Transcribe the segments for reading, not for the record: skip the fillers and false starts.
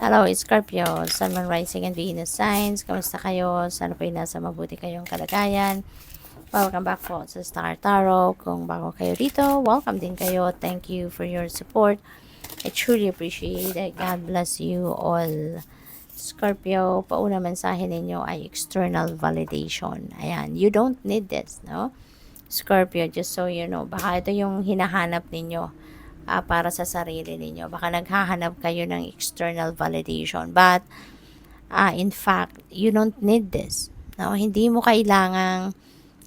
Hello, Scorpio, Sun, Moon, Rising, and Venus signs. Kamusta kayo? Sana po nasa mabuti kayong kalagayan. Welcome back po sa Star Tarot. Kung bago kayo dito, welcome din kayo. Thank you for your support. I truly appreciate it. God bless you all. Scorpio, pauna mensahe ninyo ay external validation. Ayan, you don't need this, no? Scorpio, just so you know, baka ito yung hinahanap ninyo para sa sarili ninyo. Baka naghahanap kayo ng external validation. But, in fact, you don't need this. No? Hindi mo kailangang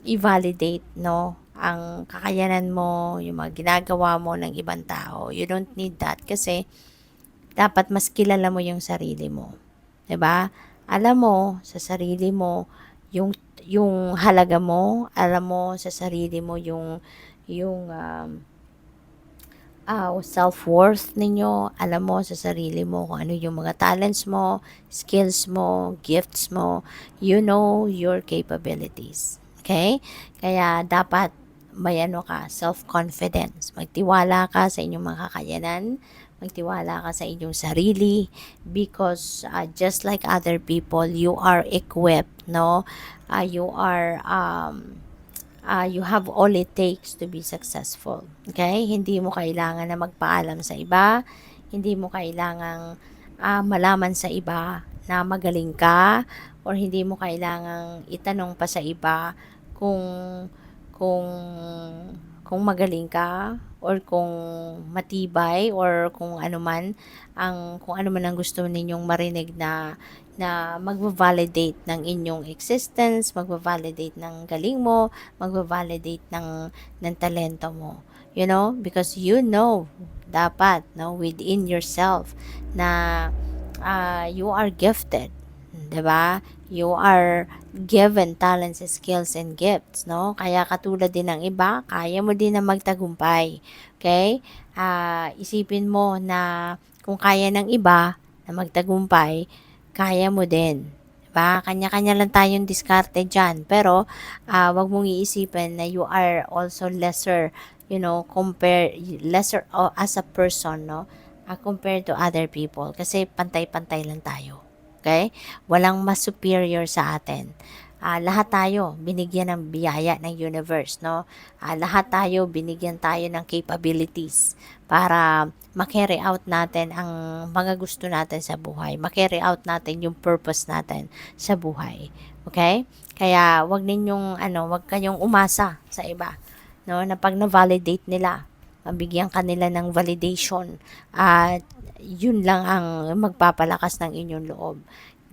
i-validate, no? Ang kakayanan mo, yung mga ginagawa mo ng ibang tao. You don't need that kasi dapat mas kilala mo yung sarili mo. 'Di ba? Alam mo sa sarili mo yung halaga mo, alam mo sa sarili mo yung self-worth ninyo, alam mo sa sarili mo kung ano yung mga talents mo, skills mo, gifts mo, you know your capabilities. Okay? Kaya dapat may self-confidence. Magtiwala ka sa inyong mga kakayanan, magtiwala ka sa inyong sarili because just like other people, you are equipped, no? You have all it takes to be successful. Okay? Hindi mo kailangan na magpaalam sa iba. Hindi mo kailangang malaman sa iba na magaling ka or hindi mo kailangang itanong pa sa iba kung kung kung magaling ka or kung matibay or kung ano man ang gusto ninyong marinig na magva-validate ng inyong existence, magva-validate ng galing mo, magva-validate ng talento mo. You know, because you know dapat no within yourself na you are gifted, 'di ba? You are given talents, skills, and gifts, no? Kaya katulad din ng iba, kaya mo din na magtagumpay. Okay? Isipin mo na kung kaya ng iba na magtagumpay, kaya mo din. 'Di ba? Kanya-kanya lang tayong diskarte dyan. Pero, wag mong iisipin na you are also lesser, lesser as a person, no? Compared to other people. Kasi pantay-pantay lang tayo. Okay? Walang mas superior sa atin. Lahat tayo binigyan ng biyaya ng universe, no? Lahat tayo binigyan tayo ng capabilities para ma-carry out natin ang mga gusto natin sa buhay. Ma-carry out natin yung purpose natin sa buhay. Okay? Kaya wag kayong umasa sa iba, no? Na pag na-validate nila, mabigyan kanila ng validation at yun lang ang magpapalakas ng inyong loob.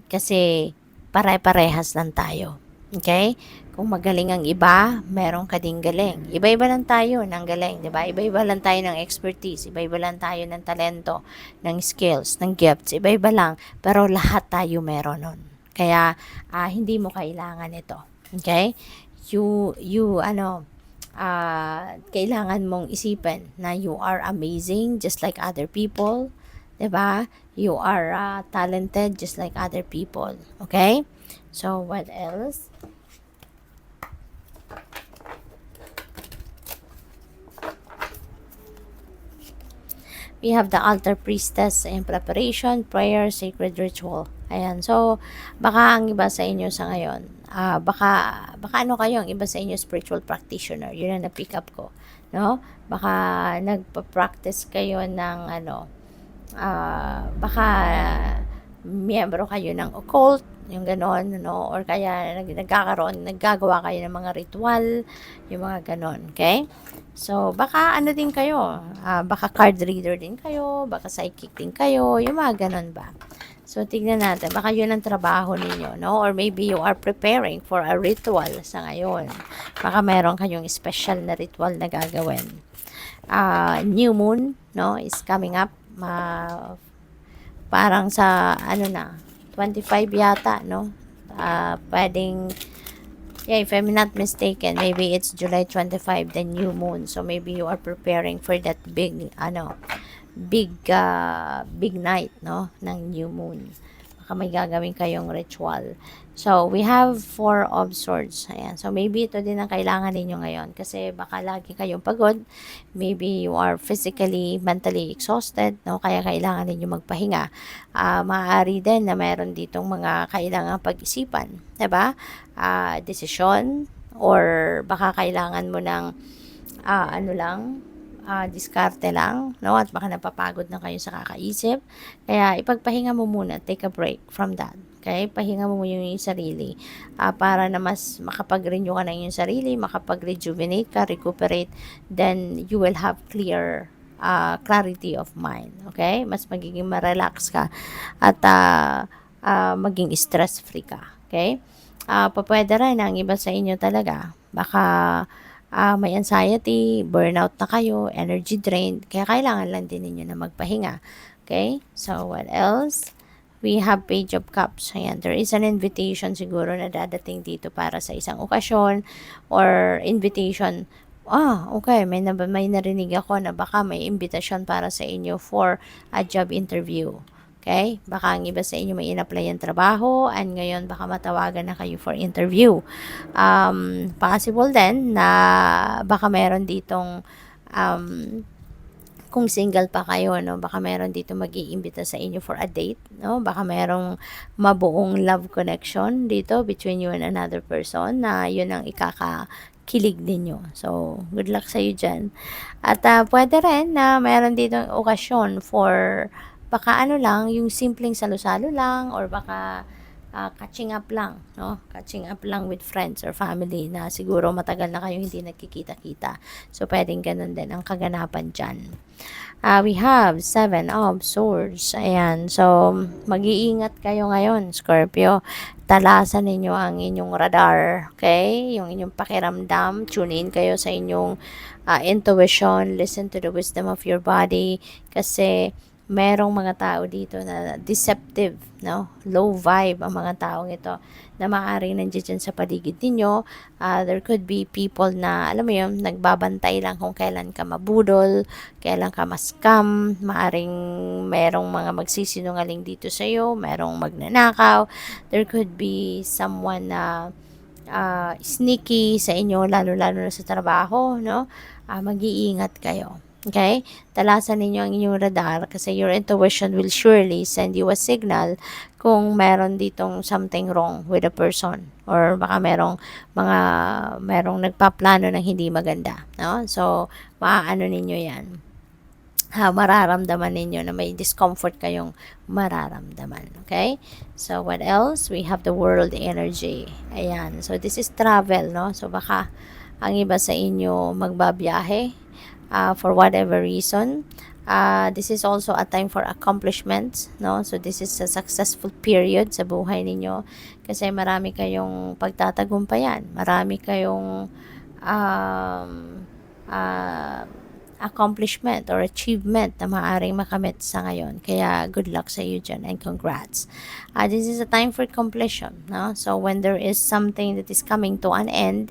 Kasi pare-parehas lang tayo. Okay? Kung magaling ang iba, meron ka ding galing. Iba-iba lang tayo ng galing, di ba? Iba-iba lang tayo ng expertise, iba-iba lang tayo ng talento, ng skills, ng gifts, iba-iba lang. Pero lahat tayo meron nun. Kaya hindi mo kailangan ito. Okay? Kailangan mong isipin na you are amazing just like other people. 'Di ba? You are talented just like other people. Okay? So, what else? We have the altar priestess in preparation, prayer, sacred ritual. Ayan. So, baka ang iba sa inyo sa ngayon, baka ano kayo, ang iba sa inyo spiritual practitioner. Yun ang na-pick up ko. No? Baka nagpa-practice kayo ng baka miyembro kayo ng occult, yung ganon, no? Or kaya naggagawa kayo ng mga ritual, yung mga ganon, okay? So, baka ano din kayo, baka card reader din kayo, baka psychic din kayo, yung mga ganon ba? So, tignan natin, baka yun ang trabaho ninyo, no? Or maybe you are preparing for a ritual sa ngayon. Baka meron kayong special na ritual na gagawin. New moon, no, is coming up. Parang sa 25 yata, no? Pwedeng, if I'm not mistaken, maybe it's July 25, the new moon. So maybe you are preparing for that big night, no, ng new moon. Baka baka may gagawin kayong ritual. So, we have 4 of swords. Ayan. So, maybe ito din ang kailangan ninyo ngayon kasi baka lagi kayong pagod. Maybe you are physically, mentally exhausted, no? Kaya kailangan ninyo magpahinga. Maaari din na mayroon ditong mga kailangan pag-isipan, 'di ba? Desisyon, or baka kailangan mo ng diskarte lang, no? At baka napapagod na kayo sa kakaisip. Kaya ipagpahinga mo muna, take a break from that. Okay? Pahinga mo muna yung sarili para na mas makapag-renew ka ng yung sarili, makapag-rejuvenate ka, recuperate, then you will have clear clarity of mind. Okay? Mas magiging ma-relax ka at maging stress-free ka. Okay? Pwede rin ang iba sa inyo talaga. Baka may anxiety, burnout na kayo, energy drained, kaya kailangan lang din ninyo na magpahinga. Okay? So, what else? We have Page of Cups. Ayan, there is an invitation siguro na dadating dito para sa isang okasyon or invitation. Okay, may narinig ako na baka may invitation para sa inyo for a job interview. Okay? Baka ang iba sa inyo may in-apply ang trabaho and ngayon baka matawagan na kayo for interview. Possible din na baka meron ditong kung single pa kayo, no, baka meron dito mag-iimbita sa inyo for a date, no? Baka merong mabuong love connection dito between you and another person na yun ang ikakakilig ninyo. So, good luck sa iyo dyan. At pwede rin na meron dito okasyon for baka lang, yung simpleng salo-salo lang, or baka catching up lang, no? Catching up lang with friends or family na siguro matagal na kayo hindi nagkikita-kita. So, pwedeng ganun din ang kaganapan dyan. We have 7 of Swords. Ayan. So, mag-iingat kayo ngayon, Scorpio. Talasan ninyo ang inyong radar. Okay? Yung inyong pakiramdam. Tune in kayo sa inyong intuition. Listen to the wisdom of your body. Kasi, merong mga tao dito na deceptive, no? Low vibe ang mga taong ito na maaaring nandiyan sa paligid ninyo. There could be people na, alam mo yun, nagbabantay lang kung kailan ka mabudol, kailan ka ma-scam. Maaaring merong mga magsisinungaling dito sa iyo, merong magnanakaw. There could be someone na sneaky sa inyo, lalo-lalo na sa trabaho, no? Mag-iingat kayo. Okay? Talasan ninyo ang inyong radar kasi your intuition will surely send you a signal kung meron ditong something wrong with a person or baka merong nagpaplano ng hindi maganda, no? So, maaano ninyo 'yan. Mararamdaman ninyo na may discomfort kayong mararamdaman. Okay? So, what else? We have the world energy. Ayan. So, this is travel, no? So, baka ang iba sa inyo magbabiyahe for whatever reason. This is also a time for accomplishments, no? So, this is a successful period sa buhay ninyo kasi marami kayong pagtatagumpayan. Marami kayong accomplishment or achievement na maaaring makamit sa ngayon. Kaya, good luck sa iyo dyan and congrats. This is a time for completion, no? So, when there is something that is coming to an end,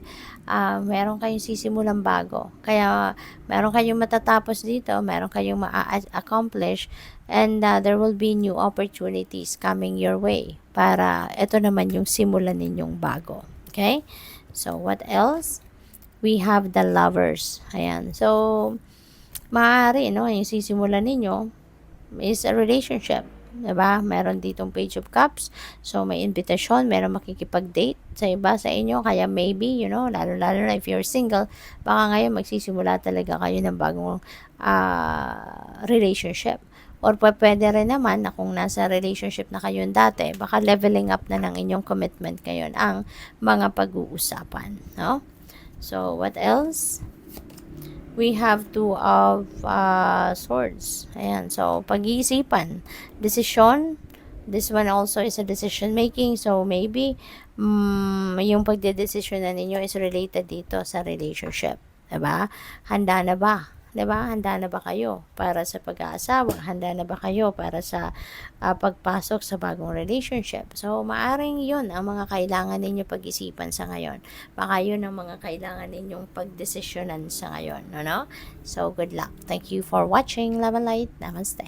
meron kayong sisimulang bago. Kaya, meron kayong matatapos dito, meron kayong ma-accomplish, and there will be new opportunities coming your way para ito naman yung simulan ninyong bago. Okay? So, what else? We have the Lovers. Ayan. So, maaari, no, yung sisimulan ninyo is a relationship. Diba? Meron ditong Page of Cups. So, may invitation. Meron makikipag-date sa iba sa inyo. Kaya maybe, you know, lalo-lalo na if you're single, baka ngayon magsisimula talaga kayo ng bagong relationship. Or pwede rin naman na kung nasa relationship na kayo dati, baka leveling up na ng inyong commitment ngayon ang mga pag-uusapan. No? So, what else? We have 2 of Swords. Ayan. So, pag-iisipan. Decision. This one also is a decision making. So, maybe, yung pagdedesisyon na ninyo is related dito sa relationship. Diba? Handa na ba? Diba? Handa na ba kayo para sa pag-aasawa? Handa na ba kayo para sa pagpasok sa bagong relationship? So, maaring yun ang mga kailangan ninyo pag-isipan sa ngayon. Baka yun ang mga kailangan ninyong pagdesisyonan sa ngayon. No? So, good luck. Thank you for watching. Love and light. Namaste.